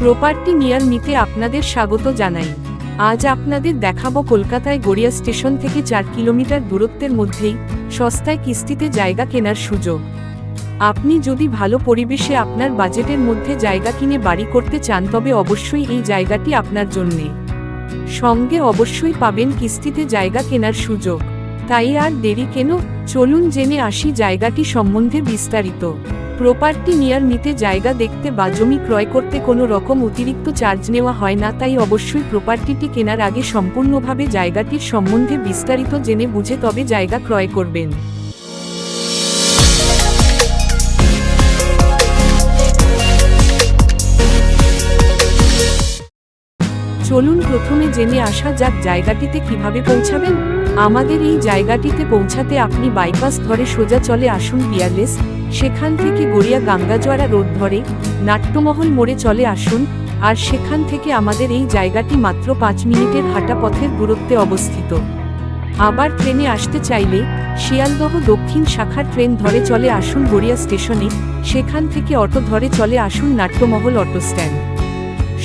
Property near মিতে আপনাদের স্বাগত জানাই। আজ আপনাদের দেখাবো কলকাতায় গড়িয়া স্টেশন থেকে 4 কিলোমিটার দূরত্বের মধ্যেই সস্তায় কিস্তিতে জায়গা কেনার সুযোগ। আপনি যদি ভালো পরিবেশে আপনার বাজেটের মধ্যে জায়গা কিনে বাড়ি করতে চান তবে অবশ্যই এই জায়গাটি আপনার জন্যে। সঙ্গে অবশ্যই পাবেন কিস্তিতে জায়গা কেনার সুযোগ। তাই আর দেরি কেন, চলুন জেনে আসি জায়গাটি সম্বন্ধে বিস্তারিত। প্রপার্টি নিয়ার মিতে জায়গা দেখতে বা জমি ক্রয় করতে কোনো রকম অতিরিক্ত চার্জ নেওয়া হয় না, তাই অবশ্যই প্রপার্টিটি কেনার আগে সম্পূর্ণভাবে জায়গাটির সম্বন্ধে বিস্তারিত জেনে বুঝে তবে জায়গা ক্রয় করবেন। চলুন প্রথমে জেনে আসা যাক জায়গাটিতে কিভাবে পৌঁছাবেন। আমাদের এই জায়গাটিতে পৌঁছাতে আপনি বাইপাস ধরে সোজা চলে আসুন পিয়ারলেস, সেখান থেকে গড়িয়া গাঙ্গাজোয়ারা রোড ধরে নাট্যমহল মোড়ে চলে আসুন, আর সেখান থেকে আমাদের এই জায়গাটি মাত্র 5 মিনিটের হাঁটা পথের দূরত্বে অবস্থিত। আবার ট্রেনে আসতে চাইলে শিয়ালদহ দক্ষিণ শাখার ট্রেন ধরে চলে আসুন গড়িয়া স্টেশনে, সেখান থেকে অটো ধরে চলে আসুন নাট্যমহল অটো স্ট্যান্ড।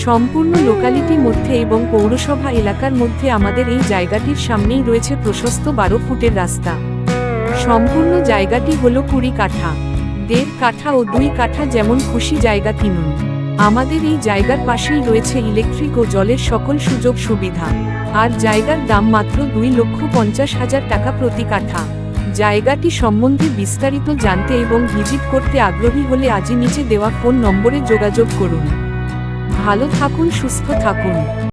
সম্পূর্ণ লোকালিটির মধ্যে এবং পৌরসভা এলাকার মধ্যে আমাদের এই জায়গাটির সামনেই রয়েছে প্রশস্ত 12 ফুটের রাস্তা। সম্পূর্ণ জায়গাটি হলো 20 কাঠা, 1.5 কাঠা ও 2 কাঠা যেমন খুশি জায়গা কিনুন। আমাদের এই জায়গার পাশেই রয়েছে ইলেকট্রিক ও জলের সকল সুযোগ সুবিধা, আর জায়গার দাম মাত্র 2,50,000 টাকা প্রতি কাঠা। জায়গাটি সম্বন্ধে বিস্তারিত জানতে এবং ভিজিট করতে আগ্রহী হলে আজই নিচে দেওয়া ফোন নম্বরে যোগাযোগ করুন। ভালো থাকুন, সুস্থ থাকুন।